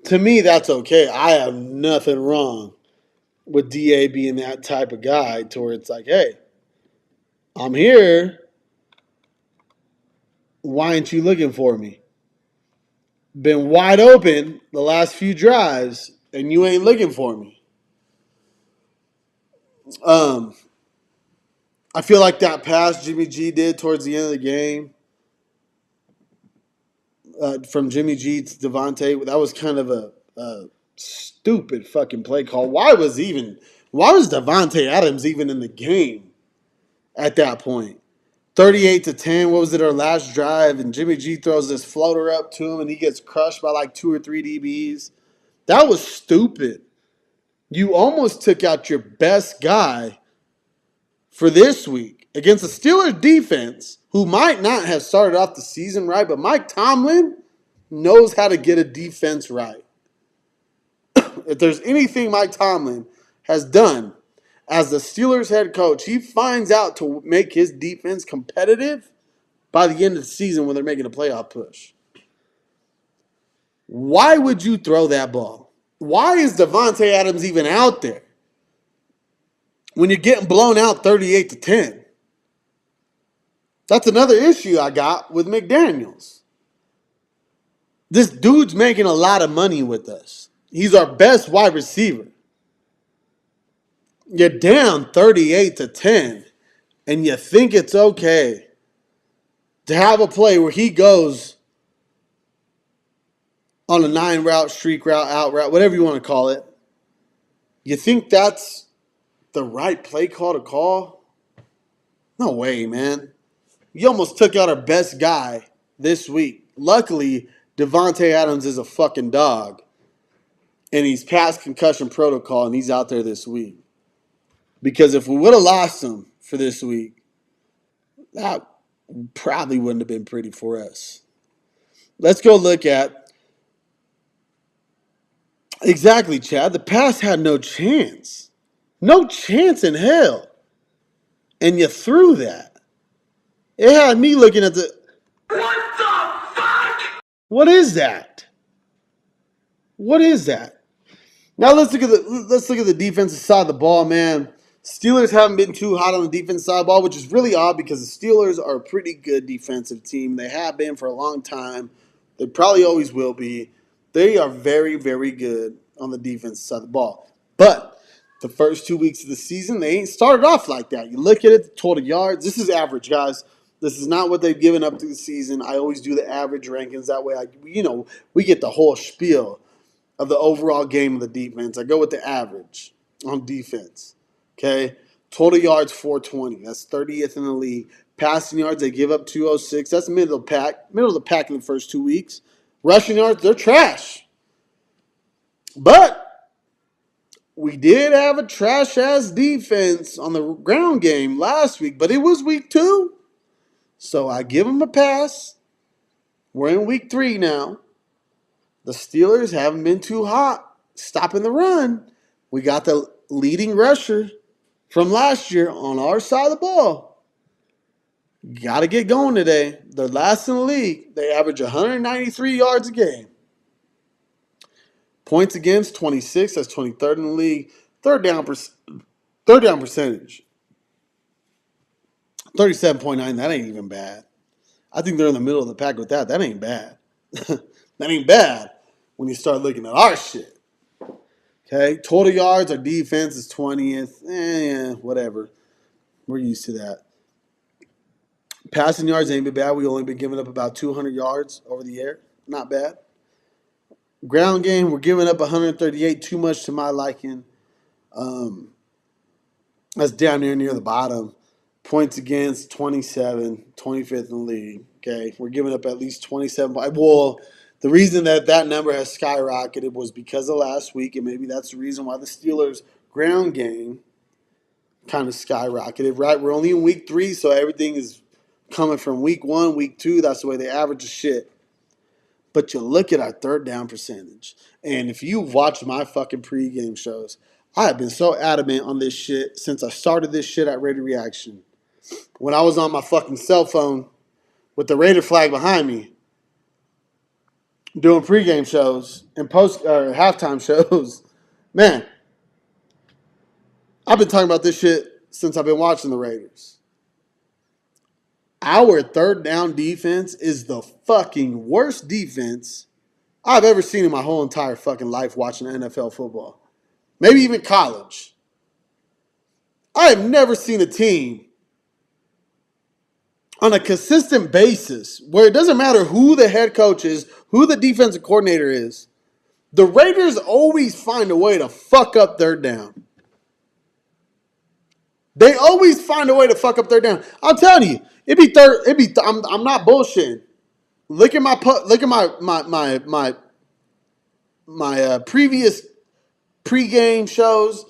To me, that's okay. I have nothing wrong with DA being that type of guy to where it's like, hey, I'm here. Why aren't you looking for me? Been wide open the last few drives, and you ain't looking for me. I feel like that pass Jimmy G did towards the end of the game, from Jimmy G to Davante, that was kind of a stupid fucking play call. Why was Davante Adams even in the game at that point? 38-10, what was it, our last drive, and Jimmy G throws this floater up to him and he gets crushed by like 2 or 3 DBs. That was stupid. You almost took out your best guy for this week against the Steelers defense, who might not have started off the season right, but Mike Tomlin knows how to get a defense right. If there's anything Mike Tomlin has done as the Steelers head coach, he finds out to make his defense competitive by the end of the season when they're making a playoff push. Why would you throw that ball? Why is Davante Adams even out there when you're getting blown out 38-10? That's another issue I got with McDaniels. This dude's making a lot of money with us. He's our best wide receiver. You're down 38-10, and you think it's okay to have a play where he goes on a 9-route, streak route, out route, whatever you want to call it. You think that's the right play call to call? No way, man. You almost took out our best guy this week. Luckily, Davante Adams is a fucking dog, and he's past concussion protocol, and he's out there this week. Because if we would have lost him for this week, that probably wouldn't have been pretty for us. Let's go look at exactly, Chad. The pass had no chance. No chance in hell. And you threw that. It had me looking at the... What the fuck? What is that? What is that? Now let's look at the defensive side of the ball, man. Steelers haven't been too hot on the defensive side of the ball, which is really odd because the Steelers are a pretty good defensive team. They have been for a long time. They probably always will be. They are very, very good on the defensive side of the ball. But the first 2 weeks of the season, they ain't started off like that. You look at it, the total yards. This is average, guys. This is not what they've given up through the season. I always do the average rankings. That way, we get the whole spiel of the overall game of the defense. I go with the average on defense. Okay? Total yards, 420. That's 30th in the league. Passing yards, they give up 206. That's middle of the pack. Middle of the pack in the first 2 weeks. Rushing yards, they're trash. But we did have a trash-ass defense on the ground game last week, but it was week 2. So I give them a pass. We're in week 3 now. The Steelers haven't been too hot stopping the run. We got the leading rusher from last year on our side of the ball. Got to get going today. They're last in the league. They average 193 yards a game. Points against, 26. That's 23rd in the league. Third down percentage, 37.9. That ain't even bad. I think they're in the middle of the pack with that. That ain't bad. That ain't bad when you start looking at our shit. Okay, total yards, our defense is 20th. Whatever. We're used to that. Passing yards ain't been bad. We only been giving up about 200 yards over the air. Not bad. Ground game, we're giving up 138. Too much to my liking. That's down near the bottom. Points against, 27, 25th in the league. Okay, we're giving up at least 27. Well, the reason that number has skyrocketed was because of last week, and maybe that's the reason why the Steelers' ground game kind of skyrocketed, right? We're only in week 3, so everything is coming from week 1, week 2. That's the way they average the shit. But you look at our third down percentage, and if you watch my fucking pregame shows, I have been so adamant on this shit since I started this shit at ReAction. When I was on my fucking cell phone with the Raider flag behind me, doing pregame shows and halftime shows, man, I've been talking about this shit since I've been watching the Raiders. Our third down defense is the fucking worst defense I've ever seen in my whole entire fucking life watching NFL football. Maybe even college. I have never seen a team on a consistent basis where it doesn't matter who the head coach is, who the defensive coordinator is. The Raiders always find a way to fuck up third down. They always find a way to fuck up third down. I'm telling you, I'm not bullshitting. Look at my previous pregame shows,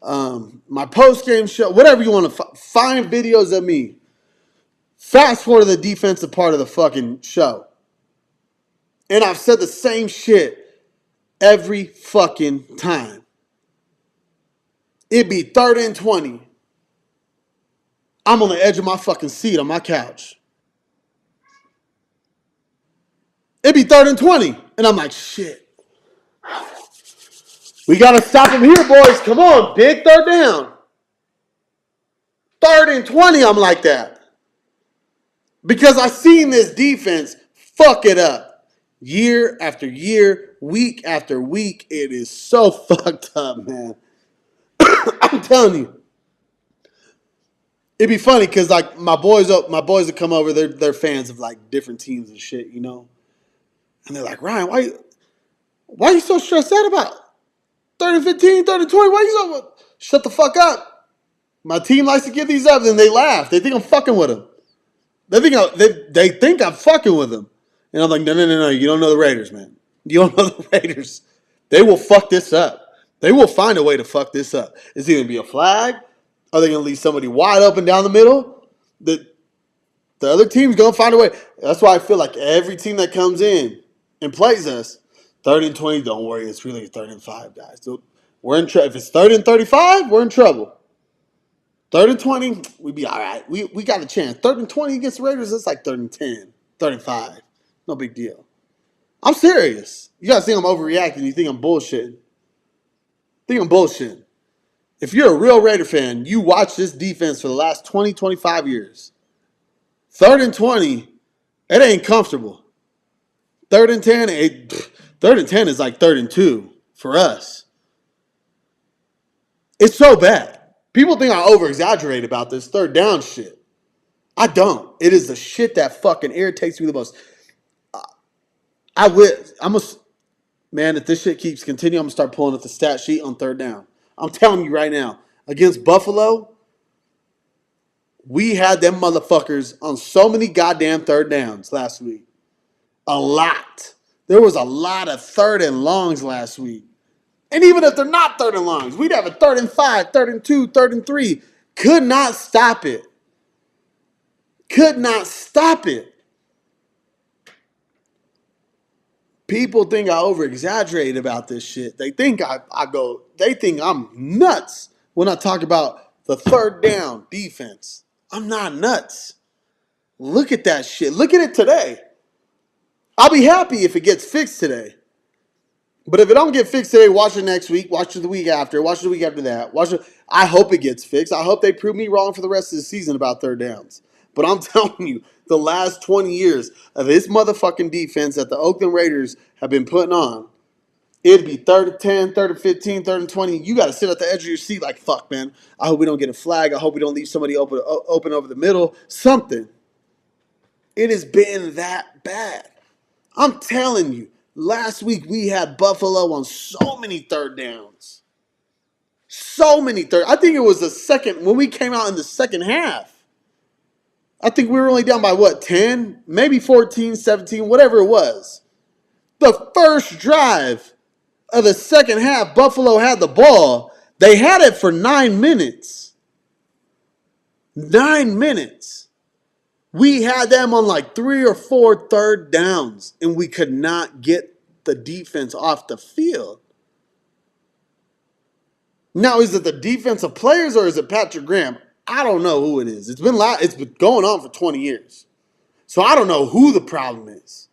my postgame show, whatever you want to find videos of me. Fast forward to the defensive part of the fucking show. And I've said the same shit every fucking time. It'd be 3rd and 20. I'm on the edge of my fucking seat on my couch. It'd be 3rd and 20. And I'm like, shit. We got to stop him here, boys. Come on, big third down. 3rd and 20, I'm like that. Because I've seen this defense fuck it up. Year after year, week after week. It is so fucked up, man. I'm telling you. It'd be funny because like my boys that come over, they're fans of like different teams and shit, you know. And they're like, Ryan, why are you so stressed out about 3rd and 15, 3rd and 20? Why are you so shut the fuck up? My team likes to give these up, and they laugh. They think I'm fucking with them. They think I'm fucking with them. And I'm like, no. You don't know the Raiders, man. You don't know the Raiders. They will fuck this up. They will find a way to fuck this up. It's either going to be a flag. Are they going to leave somebody wide open down the middle? The other team's going to find a way. That's why I feel like every team that comes in and plays us, 3rd and 20, don't worry. It's really 3rd and 5, guys. So we're in trouble. If it's 3rd and 35, we're in trouble. 3rd and 20, we'd be all right. We got a chance. 3rd and 20 against the Raiders, it's like 3rd and 10, 3rd and 5. No big deal. I'm serious. You guys think I'm overreacting. You think I'm bullshitting. If you're a real Raider fan, you watch this defense for the last 20, 25 years. 3rd and 20, it ain't comfortable. 3rd and 10, 3rd and 10 is like 3rd and 2 for us. It's so bad. People think I over-exaggerate about this third down shit. I don't. It is the shit that fucking irritates me the most. Man, if this shit keeps continuing, I'm going to start pulling up the stat sheet on third down. I'm telling you right now, against Buffalo, we had them motherfuckers on so many goddamn third downs last week. A lot. There was a lot of third and longs last week. And even if they're not third and longs, we'd have a 3rd and 5, 3rd and 2, 3rd and 3. Could not stop it. Could not stop it. People think I over-exaggerate about this shit. They think they think I'm nuts when I talk about the third down defense. I'm not nuts. Look at that shit. Look at it today. I'll be happy if it gets fixed today. But if it don't get fixed today, watch it next week. Watch it the week after. Watch it the week after that. I hope it gets fixed. I hope they prove me wrong for the rest of the season about third downs. But I'm telling you, the last 20 years of this motherfucking defense that the Oakland Raiders have been putting on, it'd be 3rd and 10, 3rd and 15, 3rd and 20. You got to sit at the edge of your seat like, fuck, man. I hope we don't get a flag. I hope we don't leave somebody open over the middle. Something. It has been that bad. I'm telling you, last week we had Buffalo on so many third downs. So many third. I think it was the second, when we came out in the second half. I think we were only down by 10? Maybe 14, 17, whatever it was. The first drive of the second half, Buffalo had the ball. They had it for 9 minutes. 9 minutes. We had them on like 3 or 4 third downs, and we could not get the defense off the field. Now, is it the defensive players or is it Patrick Graham? I don't know who it is. It's been going on for 20 years. So I don't know who the problem is.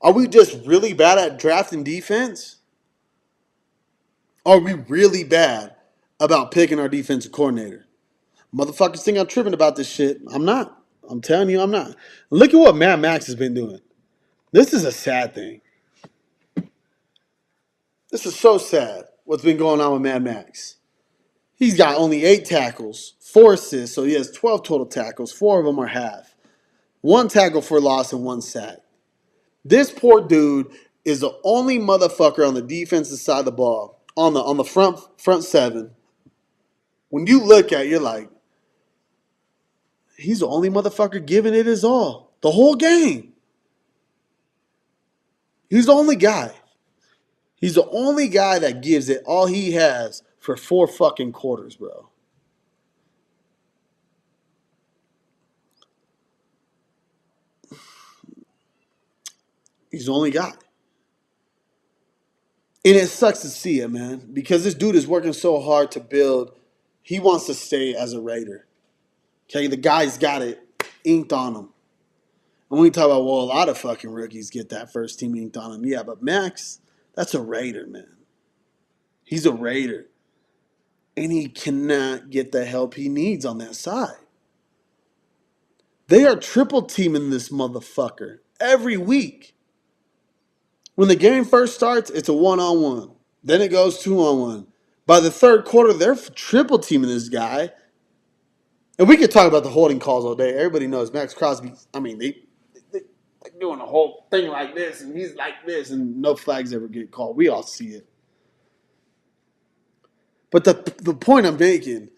Are we just really bad at drafting defense? Are we really bad about picking our defensive coordinator? Motherfuckers think I'm tripping about this shit. I'm not. I'm telling you I'm not. Look at what Mad Max has been doing. This is a sad thing. This is so sad what's been going on with Mad Max. He's got only 8 tackles, 4 assists, so he has 12 total tackles. 4 of them are half. 1 tackle for loss and 1 sack. This poor dude is the only motherfucker on the defensive side of the ball, on the front 7. When you look at it, you're like, he's the only motherfucker giving it his all. The whole game. He's the only guy. He's the only guy that gives it all he has for 4 fucking quarters, bro. He's the only guy. And it sucks to see it, man, because this dude is working so hard to build. He wants to stay as a Raider. Okay, the guy's got it inked on him. And we talk about, well, a lot of fucking rookies get that first team inked on him. Yeah, but Max, that's a Raider, man. He's a Raider. And he cannot get the help he needs on that side. They are triple teaming this motherfucker every week. When the game first starts, it's a 1-on-1. Then it goes 2-on-1. By the third quarter, they're triple teaming this guy. And we could talk about the holding calls all day. Everybody knows Max Crosby. I mean, they doing a whole thing like this, and he's like this, and no flags ever get called. We all see it. But the point I'm making,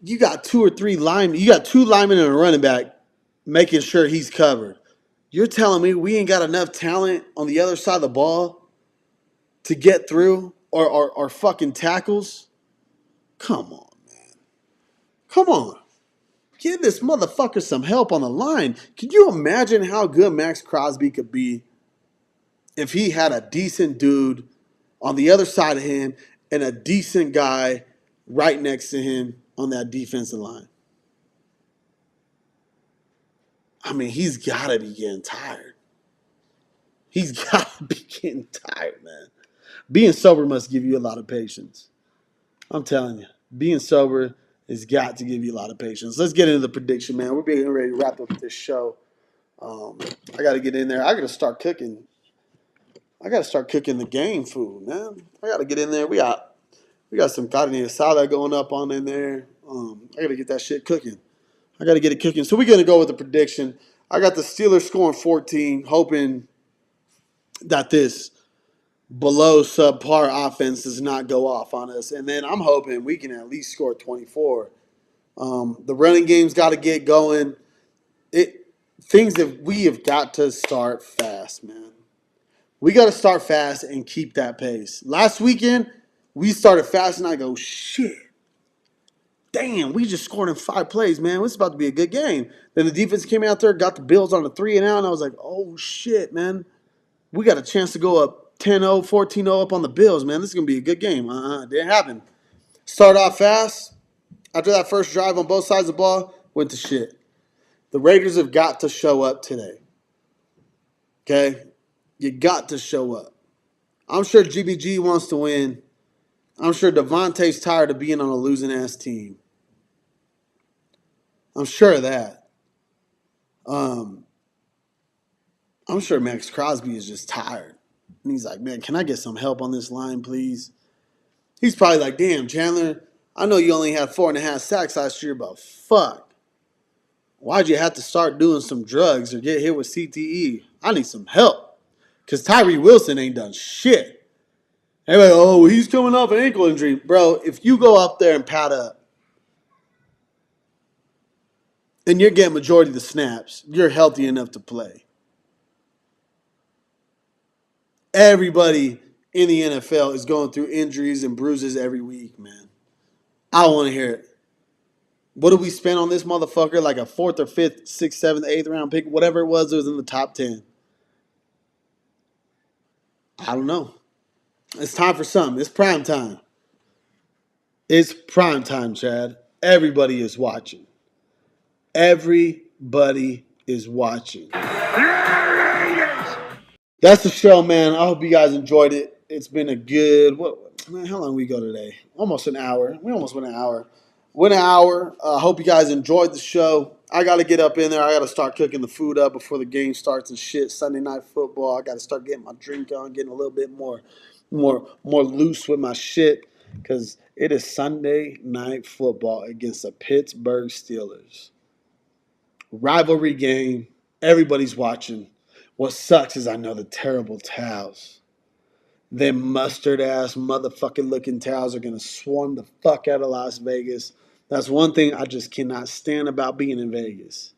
you got 2 or 3 linemen. You got 2 linemen and a running back making sure he's covered. You're telling me we ain't got enough talent on the other side of the ball to get through or fucking tackles? Come on, man. Come on. Give this motherfucker some help on the line. Can you imagine how good Max Crosby could be if he had a decent dude on the other side of him and a decent guy right next to him on that defensive line? I mean, he's got to be getting tired. He's got to be getting tired, man. Being sober must give you a lot of patience. I'm telling you. Being sober has got to give you a lot of patience. Let's get into the prediction, man. We're getting ready to wrap up this show. I got to get in there. I got to start cooking. I got to start cooking the game food, man. I got to get in there. We got We got some carne asada going up on in there. I got to get that shit cooking. I got to get it cooking. So we're going to go with the prediction. I got the Steelers scoring 14, hoping that this below subpar offense does not go off on us. And then I'm hoping we can at least score 24. The running game's got to get going. Things that we have got to start fast, man. We got to start fast and keep that pace. Last weekend, we started fast, and I go, shit. Damn, we just scored in 5 plays, man. It's about to be a good game. Then the defense came out there, got the Bills on a 3-and-out, and I was like, oh, shit, man. We got a chance to go up 10-0, 14-0 up on the Bills, man. This is going to be a good game. Didn't happen. Start off fast. After that first drive on both sides of the ball, went to shit. The Raiders have got to show up today. Okay? You got to show up. I'm sure GBG wants to win. I'm sure Devontae's tired of being on a losing-ass team. I'm sure of that. I'm sure Max Crosby is just tired. And he's like, man, can I get some help on this line, please? He's probably like, damn, Chandler, I know you only had 4.5 sacks last year, but fuck. Why'd you have to start doing some drugs or get hit with CTE? I need some help. Because Tyree Wilson ain't done shit. Everybody, oh, he's coming off an ankle injury. Bro, if you go up there and pad up and you're getting majority of the snaps, you're healthy enough to play. Everybody in the NFL is going through injuries and bruises every week, man. I don't want to hear it. What did we spend on this motherfucker? Like a 4th or 5th, 6th, 7th, 8th round pick, whatever it was in the top 10. I don't know. It's time for something. It's prime time. It's prime time, Chad. Everybody is watching. Everybody is watching. That's the show, man. I hope you guys enjoyed it. It's been a good, how long we go today? Almost an hour. We almost went an hour. Went an hour. I hope you guys enjoyed the show. I got to get up in there. I got to start cooking the food up before the game starts and shit. Sunday night football. I got to start getting my drink on, getting a little bit more loose with my shit because it is Sunday night football against the Pittsburgh Steelers. Rivalry game. Everybody's watching. What sucks is I know the terrible towels. Them mustard-ass motherfucking-looking towels are going to swarm the fuck out of Las Vegas. That's one thing I just cannot stand about being in Vegas.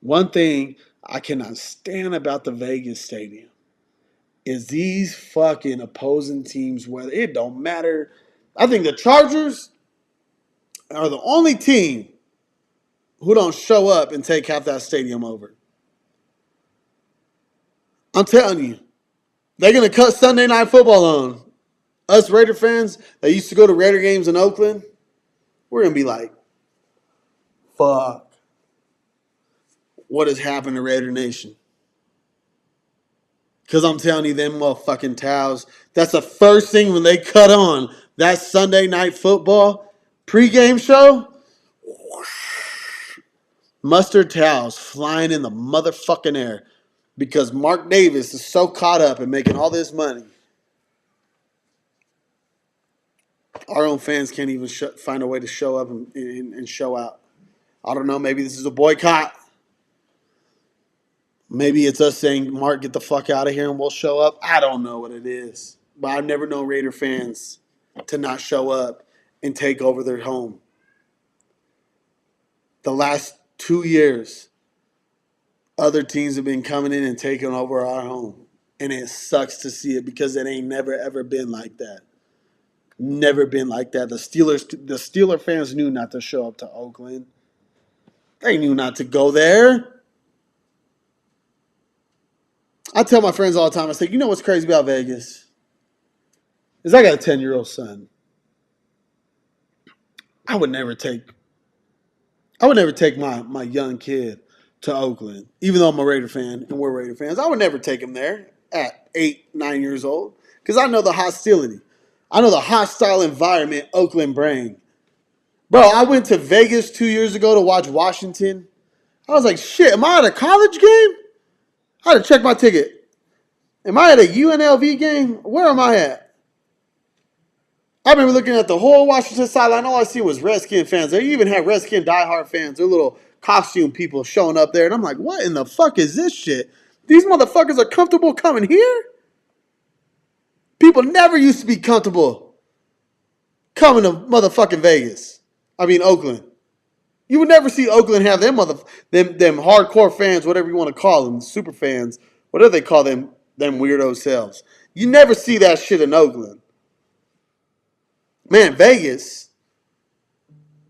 One thing I cannot stand about the Vegas stadium is these fucking opposing teams, whether it don't matter. I think the Chargers are the only team who don't show up and take half that stadium over. I'm telling you, they're going to cut Sunday Night Football on. Us Raider fans that used to go to Raider games in Oakland, we're going to be like, fuck. What has happened to Raider Nation? Because I'm telling you, them motherfucking towels, that's the first thing when they cut on that Sunday Night Football pregame show. Mustard towels flying in the motherfucking air because Mark Davis is so caught up in making all this money. Our own fans can't even find a way to show up and show out. I don't know. Maybe this is a boycott. Maybe it's us saying, Mark, get the fuck out of here and we'll show up. I don't know what it is. But I've never known Raider fans to not show up and take over their home. The last 2 years, other teams have been coming in and taking over our home. And it sucks to see it because it ain't never, ever been like that. Never been like that. The Steeler fans knew not to show up to Oakland. They knew not to go there. I tell my friends all the time, I say, you know what's crazy about Vegas? Is I got a 10-year-old son. I would never take my young kid to Oakland, even though I'm a Raider fan and we're Raider fans. I would never take him there at 8, 9 years old because I know the hostility. I know the hostile environment Oakland brings. Bro, I went to Vegas 2 years ago to watch Washington. I was like, shit, am I at a college game? I had to check my ticket. Am I at a UNLV game? Where am I at? I remember looking at the whole Washington sideline. All I see was Redskin fans. They even had Redskin diehard fans. Their little costume people showing up there. And I'm like, what in the fuck is this shit? These motherfuckers are comfortable coming here? People never used to be comfortable coming to motherfucking Vegas. I mean, Oakland. You would never see Oakland have them hardcore fans, whatever you want to call them, super fans, whatever they call them weirdo selves. You never see that shit in Oakland. Man, Vegas,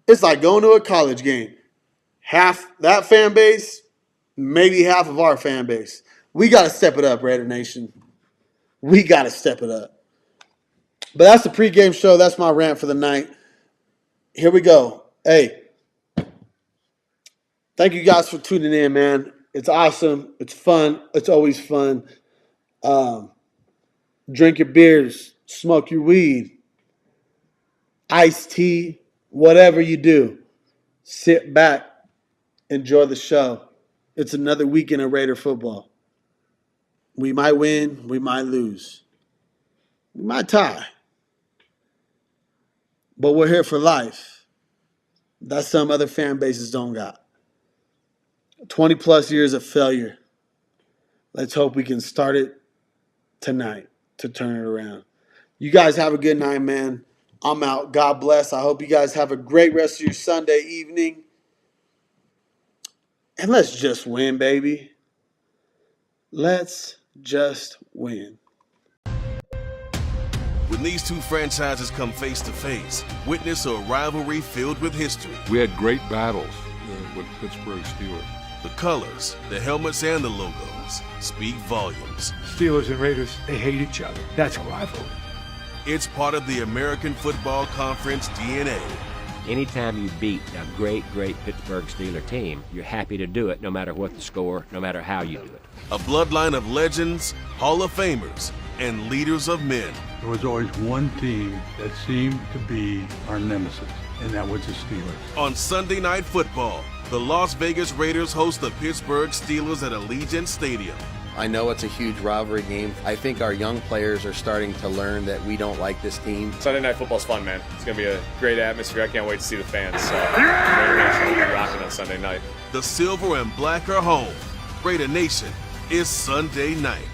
it's like going to a college game. Half that fan base, maybe half of our fan base. We got to step it up, Raider Nation. We got to step it up. But that's the pregame show. That's my rant for the night. Here we go. Hey, thank you guys for tuning in, man. It's awesome. It's fun. It's always fun. Drink your beers. Smoke your weed. Iced tea. Whatever you do. Sit back. Enjoy the show. It's another weekend of Raider football. We might win. We might lose. We might tie. But we're here for life. That some other fan bases don't got. 20 plus years of failure. Let's hope we can start it tonight to turn it around. You guys have a good night, man. I'm out. God bless. I hope you guys have a great rest of your Sunday evening. And let's just win, baby. Let's just win. When these two franchises come face to face, witness a rivalry filled with history. We had great battles with Pittsburgh Steelers. The colors, the helmets, and the logos speak volumes. Steelers and Raiders, they hate each other. That's a rivalry. It's part of the American Football Conference DNA. Anytime you beat a great Pittsburgh Steelers team, you're happy to do it no matter what the score, no matter how you do it. A bloodline of legends, Hall of Famers, and leaders of men. There was always one team that seemed to be our nemesis, and that was the Steelers. On Sunday Night Football, the Las Vegas Raiders host the Pittsburgh Steelers at Allegiant Stadium. I know it's a huge rivalry game. I think our young players are starting to learn that we don't like this team. Sunday Night Football's fun, man. It's going to be a great atmosphere. I can't wait to see the fans. Raider Nation will be rocking on Sunday night. The silver and black are home. Raider Nation is Sunday night.